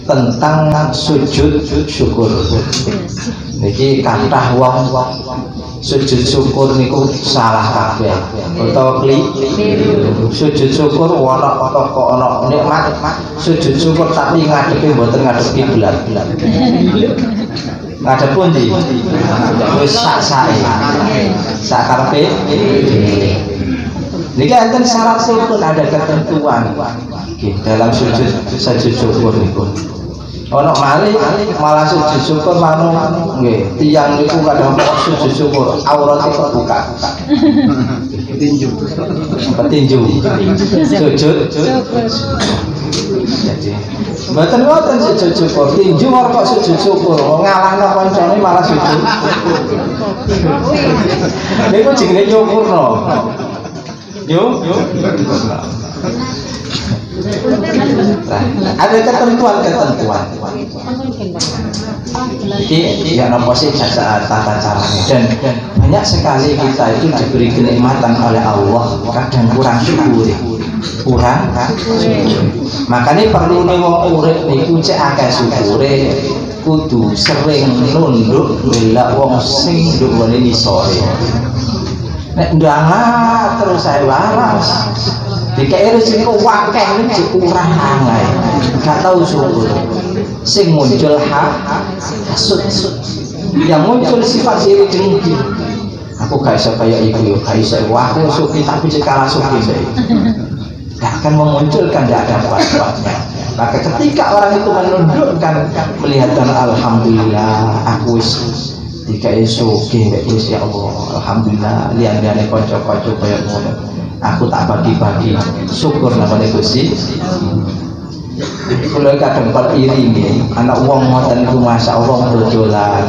tentang sujud syukur. Niki kathah wong sujud syukur niku salah kabeh utawa keliru. Sujud syukur ana kok ana nikmat sujud syukur tapi ngadepi mboten ngadep kiblat. Ngadep pundi? Wis sak-sae. Sak karepe. Niki enten syaratipun ada ketentuan. Nggih, dalam sujud syukur niku. Ono malih malah sujud syukur manung nggih tiyang niku kadang sujud syukur aurate kebuka. Petinju sujud jadi mboten ngoten sujud syukur tinju kok sujud syukur ngalahno kancane malah sujud niku jenenge nyukurno yo ada ketentuan. Jadi ya nopo sih tata caranya dan banyak sekali kita itu diberi kenikmatan oleh Allah kadang kurang syukur. Makanya perlu nih wong urip niku cek akeh syukure kudu sering nunduk bela wong sing ndukane nisore. Nek ndang terus saya waras. Dikira rezeki kok wakeh iki kurang ae. Gak tahu syukur. Sing muncul hasud. Yang muncul sifat iri dengki. Aku gak iso kaya iku yo, gak iso wakeh suki tapi kalah suki bae. Gak akan memunculkan gak ada kuat-kuatnya. Maka ketika orang itu menundukkan melihat alhamdulillah aku wis dikai suki wis ya Allah. Alhamdulillah lian-liane kanca-kanca kaya ngono. Aku tak bagi-bagi syukur namanya Gusti. Kalau kadang kal iri nih, anak uang ngoten itu masa Allah dodolan.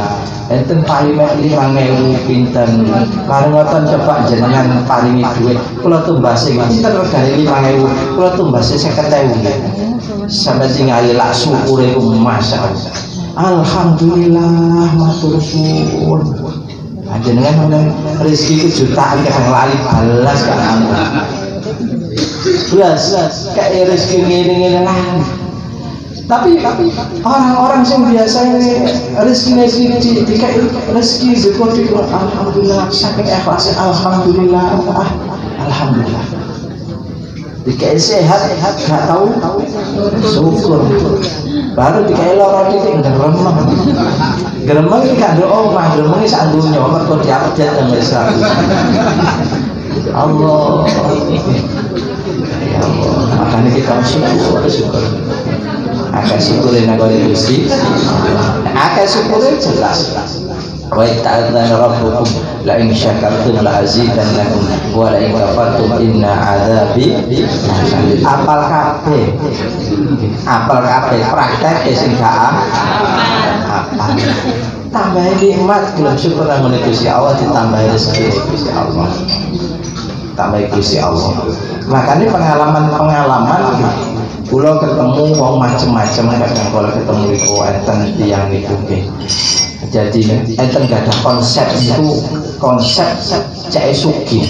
Enten paling 5.000 pinten. Kalau ngoten coba jenengan paringi duit. Kalau tumbase pinten regane 5.000. Kalau tumbase 50.000. Sampai tinggal lak syukur itu masa. Alhamdulillah matur suwun. Jenengan rezeki itu jutaan kadang lali balas kan anu. Belas kayak rezeki ngene-ngene lah. Tapi orang-orang yang biasa rezeki dikai rezeki berkode alhamdulillah saking ikhlas alhamdulillah alhamdulillah. Dikai sehat gak tahu syukur. Baru dikai lara titik gremeng iki gak ndok omah gremeng iki sak donya mergo diupdate nang Islam. Allah. Ya Allah, makanya kita syukur. Akeh syukur nang Gusti. Akeh syukur jelas. Wa ta'ala rabbukum la in syakartum la azidannakum wa la in kafartum inna adzabi lasyadid. Apal kabeh praktek sing gak apa. Tambah nikmat gelem syukur nang Gusti Allah ditambah rezeki Gusti Allah. Tambah Gusti Allah. Makanya pengalaman kula ketemu wong macem-macem kadang kala ketemu iku enten tiyang niku nggih. Jadi enten gak ada konsep itu konsep cek sugih.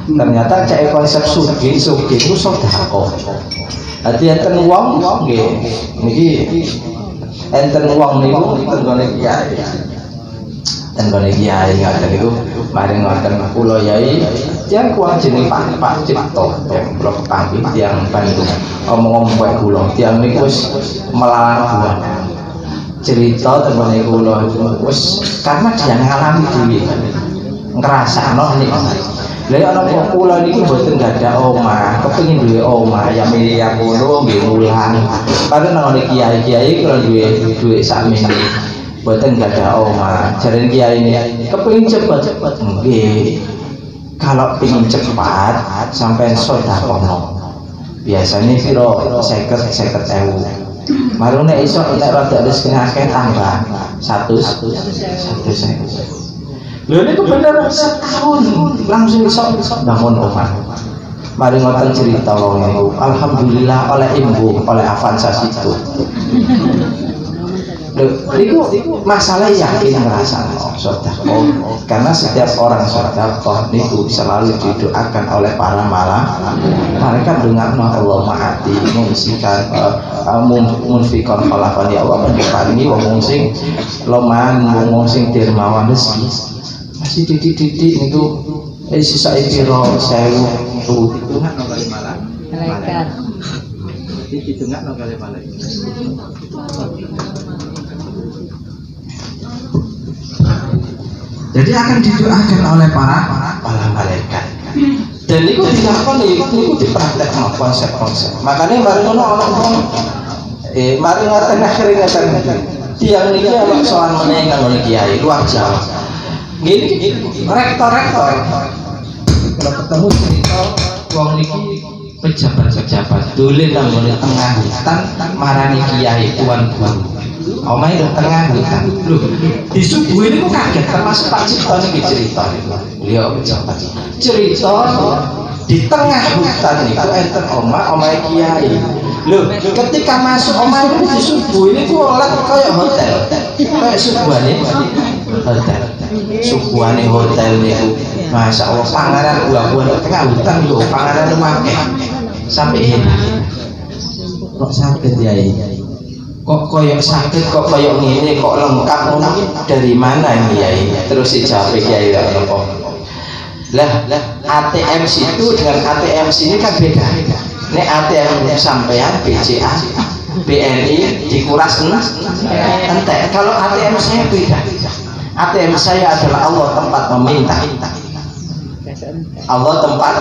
Ternyata cek konsep sugih itu sedekah. Dadi enten wong nggih niki enten wong niku tenggone kiai. Tenggone kiai ngaten niku mari ngoten kula yai yang kuat jeneng Pak Cipto yang kula kepanggih tiyang Bandung. Omong-omong wae kula tiyang niku wis melalang buah. Cerita teman kula wis karena dia ngalami dhewe ngrasakno nikmat. Lha ana kula niki mboten gadah omah, kepengin duwe omah ya miliar ngono nggih mulang. Padahal nang kiai-kiai kula duwe dhuwit sakmene. Mboten gadah omah. Jare kiai ini kepengin cepet-cepet nggih. Kalau pengin cepat sampai sedekah. Biasanya piro 50.000. Marune iso nek rada rezeki akeh tambah 100.000. Lho niku bener setahun langsung iso bangun omah. Mari ngoten cerita wong niku. Alhamdulillah oleh imbu, oleh Avanza situ. Lho niku masalah yakin ngrasakno. karena setiap orang sedekah niku selalu didoakan oleh para malaikat dengan Allah ma'ati mungsikan munfikon khalafan ya Allah menjadi wong sing loman wong sing dermawan rezeki masih titik-titik niku sisa piro 1000 tuh hitungan kali malaikat hitungan kali malaikat. Jadi akan didoakan oleh para malaikat. Dan itu dilakoni, itu dipraktekkan konsep-konsep. Makanya mari ngono orang mari ngaten akhire ngaten. Tiang niki ana sowan meneh kanggo kiai luar Jawa. Gini rektor-rektor. Kalau ketemu cerita wong niki pejabat-pejabat dolen nang tengah hutan marani kiai tuan guru. Omai di tengah hutan. Loh, di subuh ini kok kaget termasuk Pak Cipto ini cerita. Beliau pejabat cerita di tengah hutan itu enter omai kiai. Loh, ketika masuk omai itu di subuh ini kok oleh kayak hotel. Kayak subuhan ini hotel. Subuhan ini hotel itu. Masya Allah, panganan buah-buahan di tengah hutan loh, panganan rumahnya sampai hebat. Kok sakit ya ini? Kok koyok sakit, kok koyok ngene, kok lengkap dari mana ini ya? Terus dijawab kiai apa? Lah ATM situ dengan ATM sini kan beda. Ini ATM sampean BCA, BNI dikuras entek. Kalau ATM saya beda. ATM saya adalah Allah tempat meminta. Allah tempat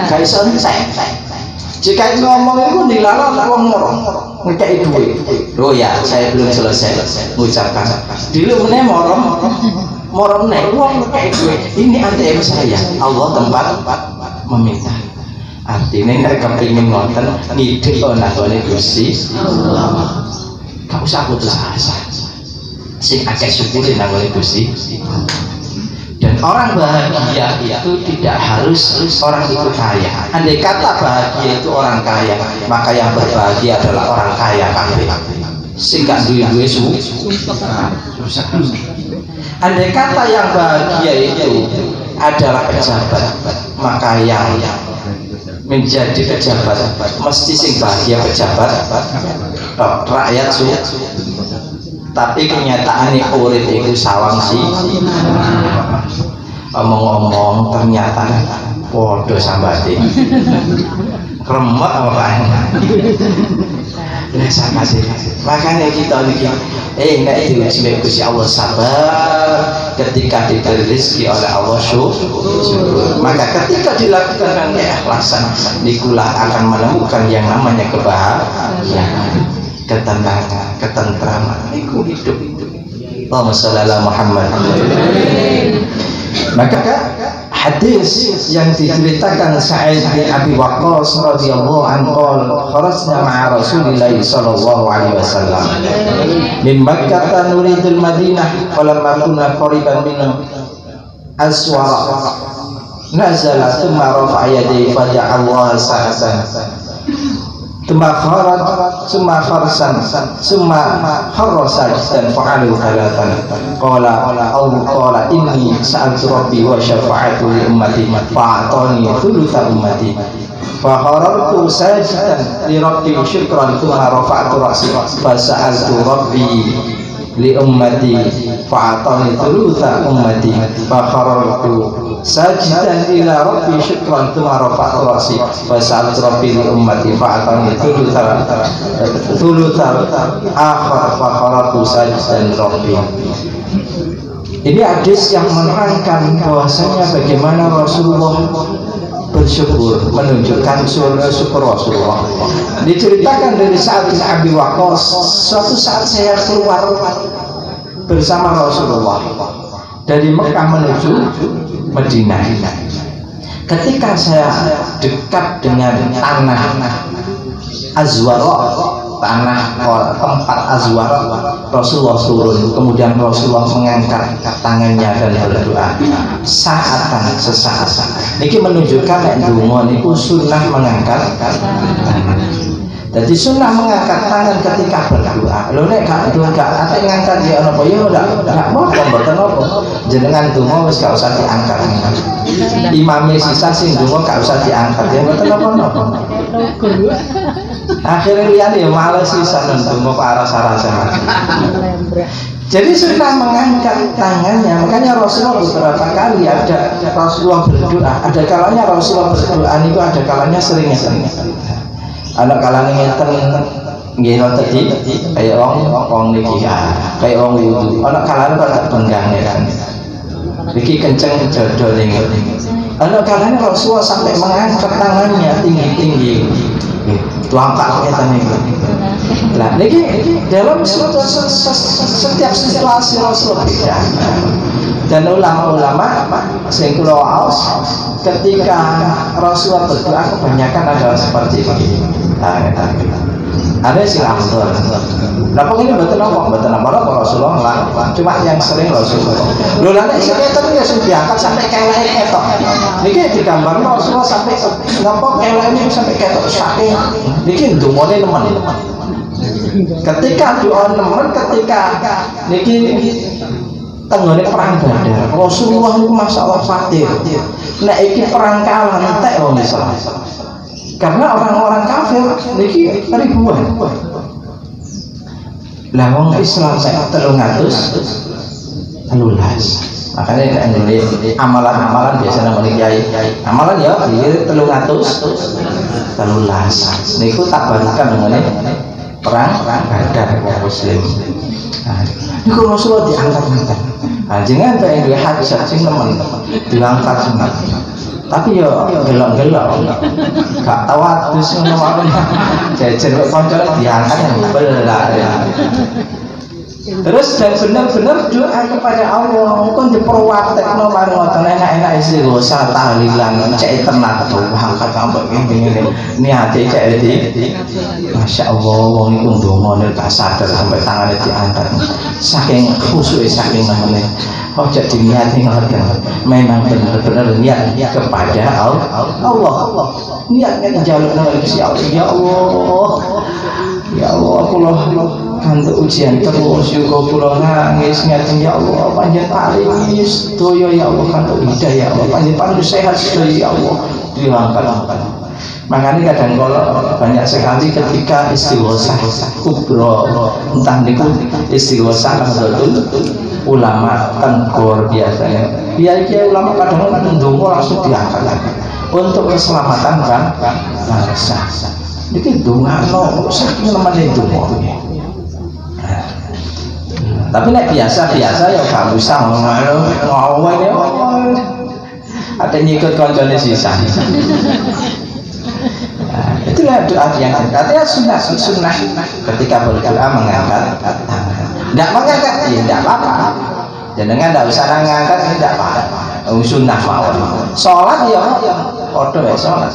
guys saya. Jika itu ngomong itu dilarang uang murah ngekei duit. Oh ya, saya belum selesai mengucapkan. Dulu meneh morom nek uang ngekei duit. Ini ATM saya. Allah tempat meminta. Artinya nek kepengin ngoten ngidek nangone Gusti Allah. Gak usah putus asa. Sing akeh syukur nangone Gusti. Dan orang bahagia itu tidak harus orang itu kaya. Andai kata bahagia itu orang kaya, maka yang berbahagia adalah orang kaya kafir. Sehingga duit-duit susah. Andai kata yang bahagia itu adalah pejabat, maka yang menjadi pejabat mesti sing bahagia pejabat, rakyat susah. Tapi kenyataannya urip itu sawang sih. Omong-omong ternyata podo sambati. Kremet apa ini sama sih. Makanya kita lagi nek diuji Gusti Allah sabar ketika diberi rezeki oleh Allah syukur. Maka ketika dilakukan dengan keikhlasan nikulah akan menemukan yang namanya kebahagiaan, ketenangan, ketentraman. Iku hidup. Allahumma shalli ala Muhammad. Maka hadis yang diceritakan Sa'id bin Abi Waqqas radhiyallahu anhu kharajna ma'a Rasulillah sallallahu alaihi wasallam min Makkah nuridul Madinah falamma kunna qariban min aswara nazala thumma rafa'a yadayhi faja'a Allah sa'atan thumma kharaj thumma farsan thumma kharasa dan fa'alu thalathan qala inni sa'altu rabbi wa syafa'atu li ummati fa'atani thulutha ummati fa kharartu sajidan li rabbi syukran thumma rafa'tu ra'si fa sa'altu rabbi li ummati fa'atani thulutha ummati fa kharartu sajidan ila rabbi syukran thumma rafa'tu ra'si fa sa'altu rabbi li ummati fa'atani thulutha akhar fa kharartu sajidan rabbi. Ini hadis yang menerangkan bahwasanya bagaimana Rasulullah bersyukur, menunjukkan syukur Rasulullah. Diceritakan dari Sa'ad bin Abi Waqqas, suatu saat saya keluar bersama Rasulullah dari Mekah menuju Madinah. Ketika saya dekat dengan tanah Azwara, tanah tempat Azwara, Rasulullah turun. Kemudian Rasulullah mengangkat tangannya dan berdoa. Saatan sesaat. Ini menunjukkan nek donga niku sunnah mengangkat tangan. Jadi sunnah mengangkat tangan ketika berdoa. Lho nek gak ate ngangkat ya ana apa ya ndak apa mboten apa. Jenengan donga wis gak usah diangkat. Imame sisa sing donga gak usah diangkat ya mboten apa-apa. Akhirnya liyane ya males sisa donga kok aras-arasan. Jadi sunnah mengangkat tangannya, makanya Rasulullah beberapa kali ada Rasulullah berdoa, ada kalanya Rasulullah berdoa itu ada kalanya sering-sering. Anak kalanya ngeten nggih tadi kayak wong niki kayak wong wudu. Anak kalanya kok tak benggang ya kan. Iki kenceng jodoh ning. Anak kalanya Rasulullah sampai mengangkat tangannya tinggi-tinggi. Tuangkat ngeten niku. Nah, ini dalam setiap situasi Rasul beda. Dan ulama-ulama sing kula waos ketika Rasulullah berdoa kebanyakan adalah seperti ini. Ada sing afdal. Napa ini mboten apa Rasulullah lah. Cuma yang sering Rasulullah. Lho lan nek seketer ya sing diangkat sampai kelek ketok. Niki digambar Rasulullah sampai napa keleknya sampai ketok saking. Niki ndongone nemen. Ketika doa nemen ketika niki tenggone perang Badar Rasulullah itu masalah khawatir nek iki perang kalah entek wong Islam karena orang-orang kafir niki ribuan lah wong Islam nek 313 makanya ini amalan-amalan biasanya namanya kiai amalan ya di 313 niku tabarukan mengenai perang Badar kaum muslim. Nah, niku Rasulullah diangkat-angkat. Nah, jenengan pengen duwe hajat sing nemen diangkat semua. Tapi yo gelok-gelok. Gak tahu adus ngono mawon. Jejer kok kancane diangkat yang belah. Terus dan benar-benar doa kepada Allah. Engko diperwatekno bareng ngoten enak-enak isi go usah tahlilan cek tenan to angkat sampai ngene niate cek iki. Masyaallah wong iku ndonga gak sadar sampai tangannya diangkat. Saking khusyuk saking namanya. Oh jadi niatnya ngoten. Memang benar-benar niat kepada Allah. Niatnya njaluk nang Gusti Allah. Ya Allah. Ya Allah kula kantuk ujian terus juga kula nangis ngaten ya Allah panjenengan paringi sedaya ya Allah kantuk hidayah ya Allah panjenengan paringi sehat sedaya ya Allah diangkat. Makanya kadang kalau banyak sekali ketika istighosah kubro entah niku istighosah betul ulama tengkur biasanya biaya ulama kadang ndonga langsung diangkat untuk keselamatan bangsa. Iki dongano saking nemene donga. Tapi nek biasa ya gak usah ngono ya. Ada nyikut koncone sisa. Itulah doa yang artinya sunnah ketika berdoa mengangkat tangan. Tidak mengangkat ya tidak apa-apa. Jangan tidak usah ngangkat tidak apa-apa. Sunnah mawon. Salat ya padha ya salat.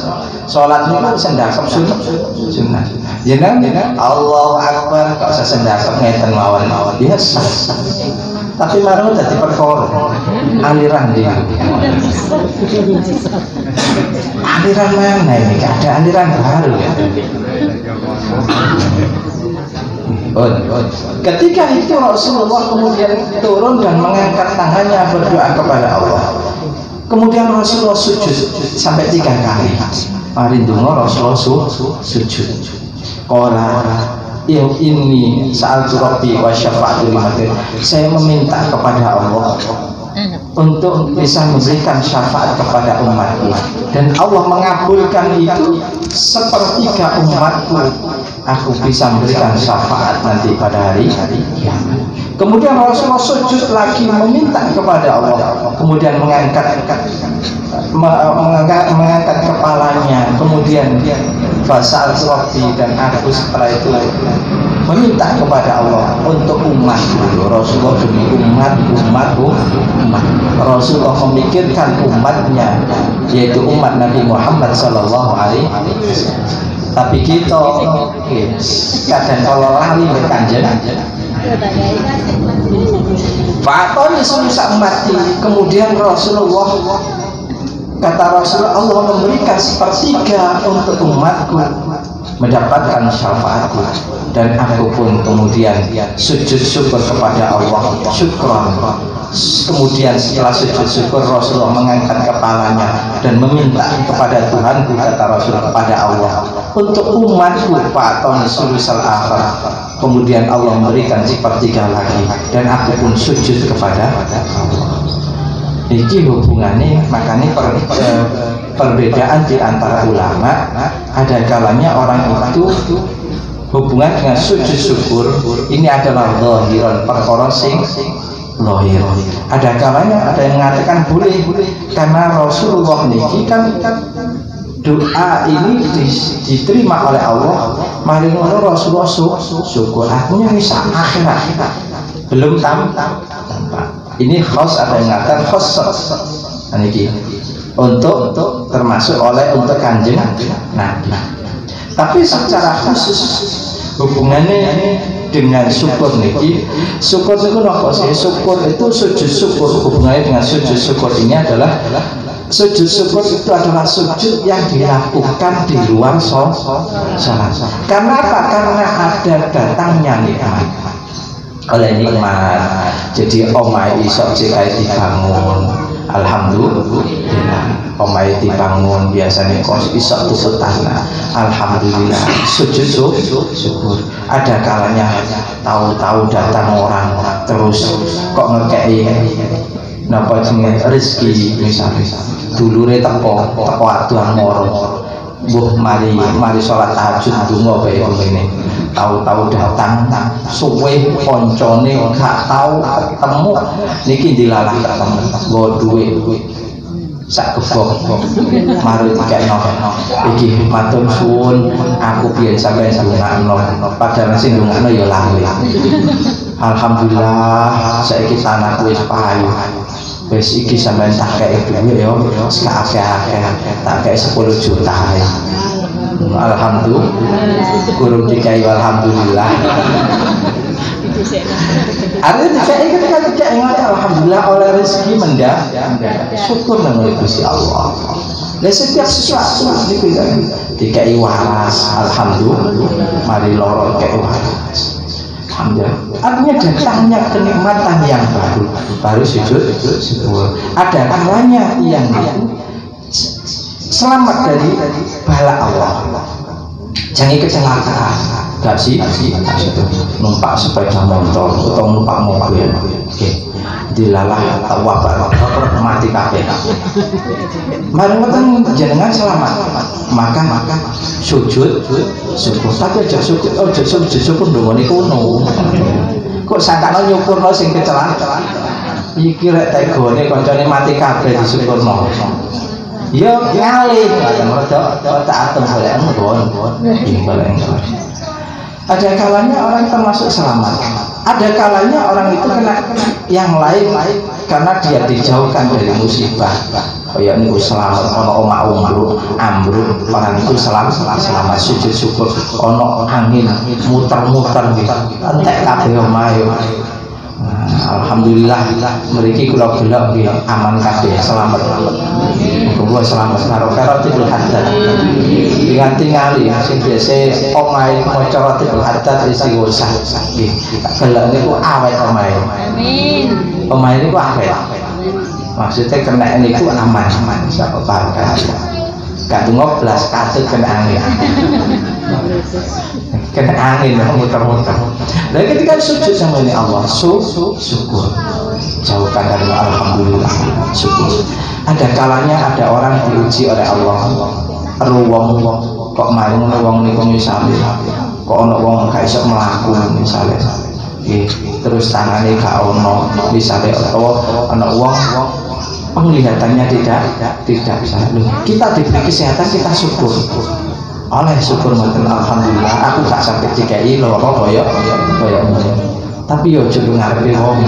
Salat niku sendakep sunnah. Jenengan Allahu Akbar kok sendakep ngeten mawon. Biasa. Tapi marang dadi perkara aliran dia. Aliran mana ini? Ada aliran baru ya. Ketika itu Rasulullah kemudian turun dan mengangkat tangannya berdoa kepada Allah. Kemudian Rasulullah sujud sampai 3 kali. Mari ndonga Rasulullah sujud. Qala ya ini saat Rabbi wa syafa'atu limatir. Saya meminta kepada Allah untuk bisa memberikan syafaat kepada umatku dan Allah mengabulkan itu sepertiga umatku aku bisa memberikan syafaat nanti pada hari kiamat. Kemudian Rasulullah sujud lagi meminta kepada Allah, kemudian mengangkat kepalanya, kemudian fasal Rabbi dan aku setelah itu meminta kepada Allah untuk umat. Rasulullah demi umat. Rasulullah memikirkan umatnya, yaitu umat Nabi Muhammad Sallallahu Alaihi Wasallam. Tapi kita kadang kalau lali berkanjen Fakoni susah mati. Kemudian Rasulullah kata Rasulullah Allah memberikan sepertiga untuk umatku. mendapatkan syafaatku, dan aku pun kemudian sujud syukur kepada Allah, syukran. Kemudian setelah sujud syukur Rasulullah mengangkat kepalanya dan meminta kepada Tuhanku, kata Rasul, kepada Allah, untuk umatku fa'atoni sulusal akhir. Kemudian Allah memberikan sepertiga lagi dan aku pun sujud kepada Allah. Ini hubungannya, makanya perbedaan di antara ulama, ada kalanya orang itu hubungan dengan sujud syukur ini adalah zahiran, perkara sing zahir. Ada kalanya ada yang mengatakan boleh, karena Rasulullah niki kan doa ini diterima oleh Allah. Mari ngono Rasulullah syukur, artinya ini akhirat belum tampak. Ini khos, ada yang mengatakan khos ini untuk termasuk oleh untuk kanjeng Nabi. Tapi secara khusus hubungannya dengan syukur niki, syukur itu apa sih? Syukur itu sujud syukur, hubungannya dengan sujud syukur ini adalah sujud syukur itu adalah sujud yang dilakukan di luar sholat. Karena apa? Karena ada datangnya nikmat. Oleh nikmat, jadi omai isok jika dibangun, alhamdulillah. Omai dibangun biasanya kos isok tutup tanah, alhamdulillah. Sujud syukur. Ada kalanya tahu-tahu datang orang terus kok ngekei napa jenenge rezeki, misalnya dulure teko aduan moro, mbuh mari sholat tahajud ndonga bae ngene. Tahu-tahu datang suwe koncone gak tahu ketemu niki dilalah ketemu nggo duit sak gebok mari dikekno iki matur suwun aku biyen sampeyan ndongakno padahal sing ndongakno ya lali. Alhamdulillah saiki tanahku wis payu, wis iki sampeyan tak kei dhuwit ya sak akeh-akeh, tak kei 10 juta. Alhamdulillah, kurung dikai alhamdulillah. Artinya dikai ketika tidak ingat alhamdulillah oleh rezeki mendadak, syukur dengan Gusti Allah. Dan setiap sesuatu dikai waras, alhamdulillah. Mari loro dikai waras, alhamdulillah. Artinya datangnya kenikmatan yang baru sujud syukur. Ada kalanya yang selamat dari bala Allah, jangan kecelakaan, gak sih numpak sepeda motor atau numpak mobil, dilalah wabah mati kabeh. Mari ngoten jenengan selamat, maka sujud syukur. Tapi aja sujud syukur ndongone kono. Kok sakane nyukurno sing kecelakaan. Iki rek tegone kancane mati kabeh disyukurno. Ya ngalih, tak atem boleh ngon. Ada kalanya orang termasuk selamat. Ada kalanya orang itu kena yang lain karena dia dijauhkan dari musibah. Kayak niku selamat ono omah ambruk, orang itu selamat sujud syukur. Ono angin muter-muter gitu, entek kabeh omahe. Alhamdulillah mriki kula gelok nggih aman kabeh, selamat. Muga selamat karo Rotibul Haddad. Tingali sing biasa omahe maca Rotibul Haddad istighosah. Nggih, gelok niku awet omahe. Amin. Omahe niku awet. Maksudnya kena niku aman, sapa barokah. Gak ngoblas katut kena angin. Kena angin muter-muter. Dan ketika sujud sama ini Allah syukur, jauhkan dari alhamdulillah syukur. Ada kalanya ada orang diuji oleh Allah. Ruwong kok marung wong niku misalnya, kok ono wong gak iso mlaku misalnya. Terus tangane gak ono misalnya, atau ono wong penglihatannya tidak bisa. Kita diberi kesehatan, kita syukur. Oleh syukur mboten alhamdulillah aku gak sampai dikai loro kaya tapi yo aja ngarepe wong.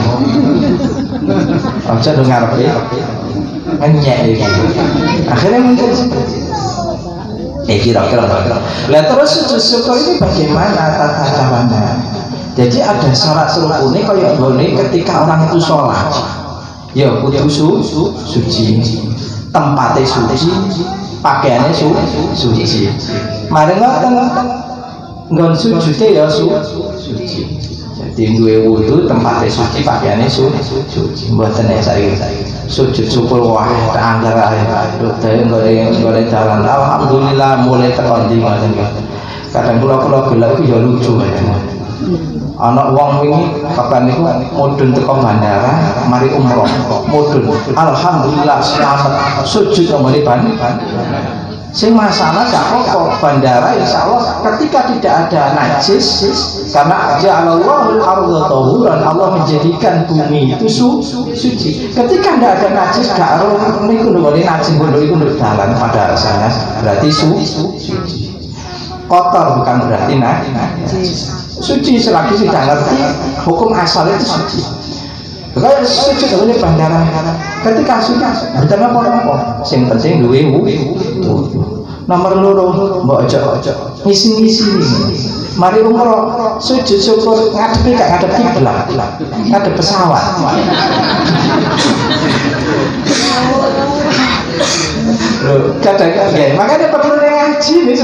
Aja ngarepe nyek iki. Akhirnya mungkin kira-kira. Lah terus sujud syukur ini bagaimana tata caranya? Jadi ada syarat rukune kaya ngene ketika orang itu sholat. Ya kudu suci, tempatnya suci, pakaiannya suci. Mari ngoten nggon sujude ya suci. Jadi duwe wudu tempatnya suci, pakaiannya suci. Mboten nek saiki sujud syukur wah anggar ae. Dhewe golek dalan alhamdulillah mulai tekan ndi ngoten. Kadang kula gelek ya lucu aja. Anak wong wingi kapan niku mudhun teko bandara mari umroh mudhun alhamdulillah selamat sujud nggone sing masalah gak kok bandara insyaallah ketika tidak ada najis karena ja'alallahu al-ardha tahuran Allah menjadikan bumi itu suci ketika tidak ada najis gak niku nggone najis iku nduk dalan pada asalnya berarti suci kotor bukan berarti najis suci selagi sudah ngerti hukum asalnya itu suci. Kalau suci kalau bandara ketika sudah bertanya apa-apa, yang penting duwe nomor loro mbok ojo ngisi mari umroh sujud syukur ngadepi gak ngadep kiblat ngadep pesawat. Loh, kadang-kadang makanya perlu ngaji nih.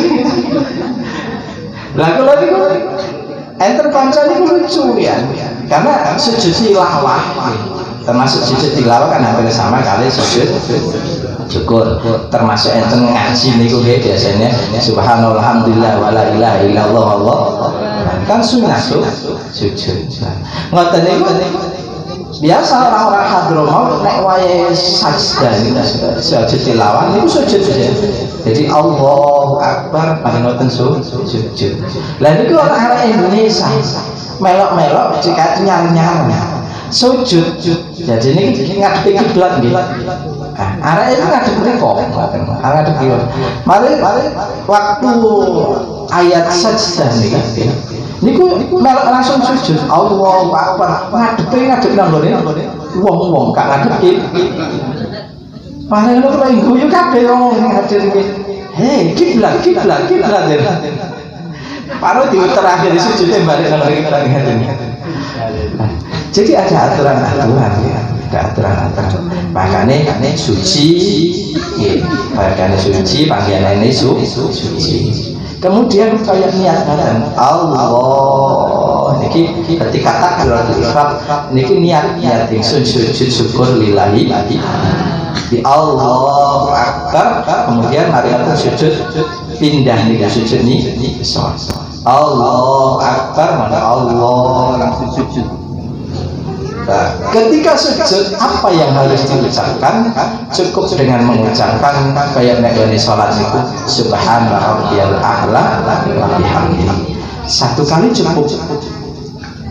Lah kalau niku enter kanca niku lucu ya. Karena sujud tilawah termasuk sujud tilawah kan hampir sama kali sujud syukur. Termasuk enter ngaji niku biasanya subhanallah alhamdulillah wala ilaha illallah Allah. Kan sunnah sujud. Ngoten niku biasa orang-orang Hadramaut nek wayahe sajdah sujud tilawah niku sujud saja. Jadi Allahu Akbar pada ngoten sujud. Lah niku orang Indonesia melok-melok jika nyar-nyar sujud. Jadi niki ngadepi kiblat nggih. Arek itu ngadep mriko. Ngadep kiwa. Mari waktu ayat sajdah niki. Niku melok langsung sujud. Allahu Akbar ngadep nang gone wong-wong gak ngadep. Padahal lu kalau guyu kabeh wong hadir iki. Hei, kiblat. Baru di terakhir sujud balik nang kiblat hadir. Jadi ada aturan-aturan ya. Ada aturan-aturan. Makanya suci, makanya suci, panggilan ini suci. Kemudian kayak niat badan Allah. Niki ketika takbiratul ihram, niki niat sujud syukur lillahi di Allahu Akbar. Kemudian mari kita sujud pindah nih sujud nih Allahu Akbar mana Allah langsung sujud. Nah, ketika sujud apa yang harus diucapkan? Cukup dengan mengucapkan kayak nek ngene salat niku subhana rabbiyal a'la wa bihamdihi. Satu kali cukup.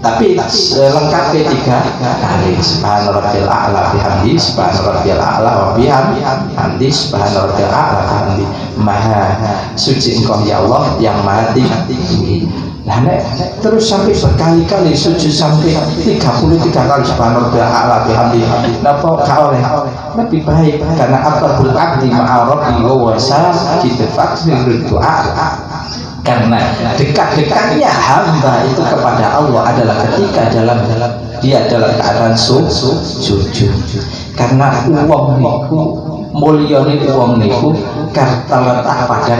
Tapi lengkapnya 3 kali subhana rabbiyal a'la bihamdihi subhana rabbiyal a'la wa bihamdihi subhana rabbiyal a'la bihamdihi. Maha suci Engkau ya Allah yang maha tinggi. Nah, terus sampai berkali-kali sujud sampai 33 kali subhana rabbiyal a'la bihamdihi. Napa gak oleh? Lebih baik karena aqrabul abdi ma'a rabbi wa sajidul faqrul du'a. Karena dekat-dekatnya hamba itu kepada Allah adalah ketika dia dalam keadaan sujud. Karena uang niku mulyane uang niku terletak pada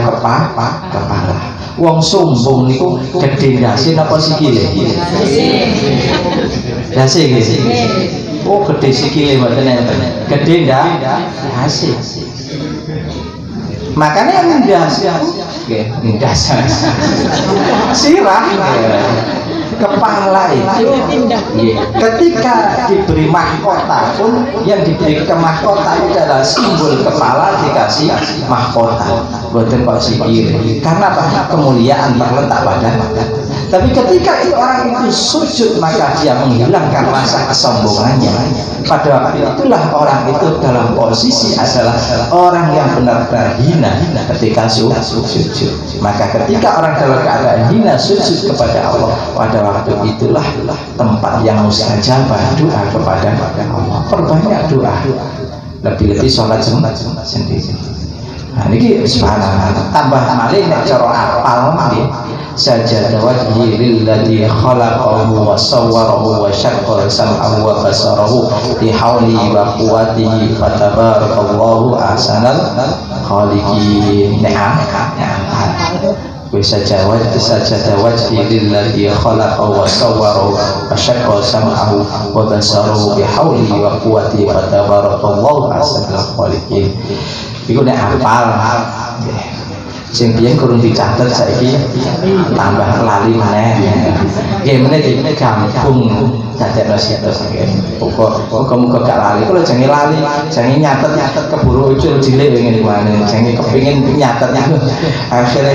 kepala. Wong sombong niku gede ndase napa sikile? Ndase nggih. Oh gede sikile mboten enten. Gede ndase. Makanya ndase nggih, ndase. Sirah kepala itu ketika diberi mahkota pun yang diberi ke mahkota itu adalah simbol kepala dikasih mahkota buatan kok sikil karena apa? Kemuliaan terletak pada tapi ketika orang itu sujud maka dia menghilangkan rasa kesombongannya. Pada waktu itulah orang itu dalam posisi adalah orang yang benar-benar hina ketika sujud. Maka ketika orang dalam keadaan hina sujud kepada Allah, pada waktu itulah tempat yang mustajabah doa kepada Allah. Perbanyak doa, lebih-lebih sholat sendiri. Nah ini subhanallah tambah malih nek cara apal nggih sajada wajhi lilladzi khalaqahu wa sawwarahu wa syaqqa sam'ahu wa basarahu bi hauli wa quwwatihi fatabarakallahu ahsanal khaliqin. sajada wajhi lillazi khalaqa wa sawwara wa syaqqa sam'ahu wa basarahu bihawli wa quwwati wa tabarakallahu ahsanul khaliqin. Iku nek hafal sing biyen kurang dicatet saiki tambah lali maneh. Nggih meneh gampung dadekno situs nggih. Muga-muga gak lali. Kalau jange lali, jange nyatet keburu ucul cilik ngene kuwi. Jange kepengin nyatet. Akhire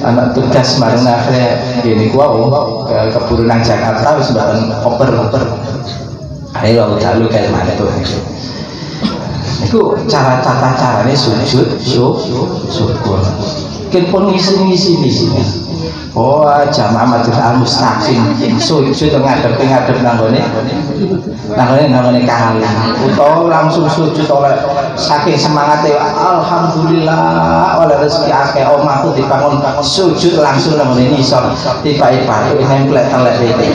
anak tugas marang akhire ngene kuwi keburu nang Jakarta wis mboten oper. Ayo dalu kae mantu. Iku cara-carane sujud syukur. Pun ngisi di sini. Oh, jamaah Madrasah Al-Mustaqim sujud ngadep nanggone kali. Utawa langsung sujud oleh saking semangatnya alhamdulillah oleh rezeki akeh omahku dibangun sujud langsung nanggone nisor tiba-tiba nemplek telek iki.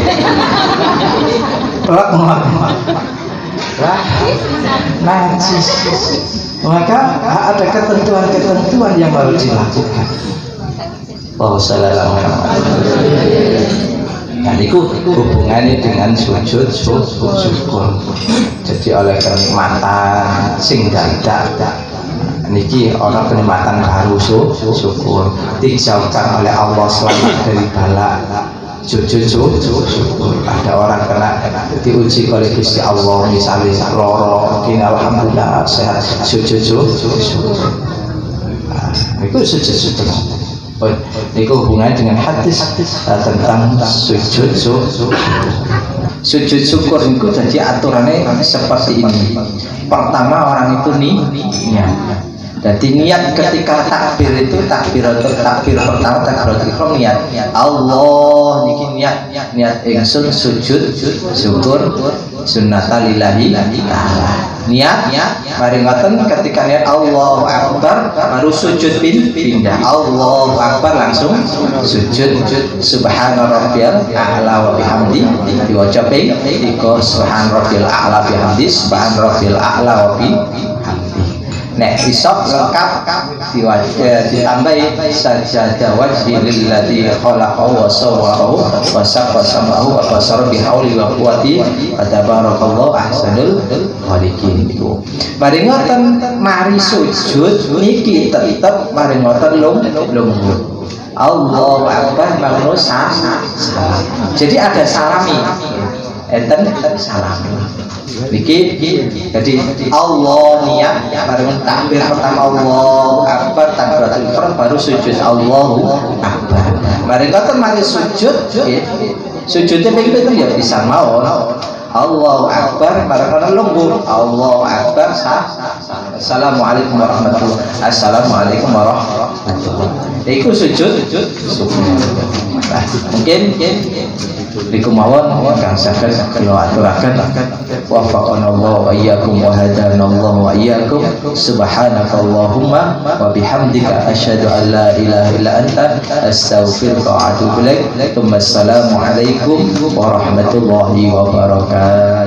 Pelak wah, najis. Maka ada ketentuan yang harus dilakukan. Oh, sallallahu alaihi wasallam. Itu hubungannya dengan sujud syukur. Jadi oleh kenikmatan sing dadak niki orang kenikmatan baru syukur dijauhkan oleh Allah selamat dari bala. Sujud ada orang kena diuji oleh Gusti Allah misalnya loro kini alhamdulillah sehat sujud itu sujud itu hubungannya dengan hadis tentang sujud syukur itu jadi aturannya seperti ini. Pertama orang itu niat. Jadi niat ketika takbir itu takbir pertama takbiratul ihram niat Allah niki niat ingsun sujud syukur sunnata lillahi ta'ala. Niat mari ngoten ketika niat Allahu akbar baru sujud pindah Allahu akbar langsung sujud subhana rabbiyal a'la wa bihamdi diwaca ping 3 subhana rabbiyal a'la bihamdi subhana rabbiyal a'la wa bihamdi. Nek isok lengkap ditambahi sajada wajhi lillazi khalaqa wa sawwarahu wa saqqa sam'ahu wa basara bihawli wa quwwati tabarakallahu ahsanul khaliqin. Iku mari ngoten mari sujud niki tetep mari ngoten lungguh Allahu akbar mangno salam. Jadi ada salami enten salami. Niki jadi Allah niat baru takbir pertama Allahu akbar takbiratul ihram baru sujud Allahu akbar. Mari ngoten mari sujud sujudnya begitu ya bisa mawon Allahu akbar bareng lungguh Allahu akbar assalamualaikum warahmatullahi assalamualaikum warahmatullahi. Iku sujud mungkin niku mawon kang saged kula aturaken wafaqanallahu wa iyyakum wa hadanallahu wa iyyakum subhanakallahumma wa bihamdika asyhadu an la ilaha illa anta astaghfiruka wa atubu ilaik. Assalamu alaikum warahmatullahi wabarakatuh.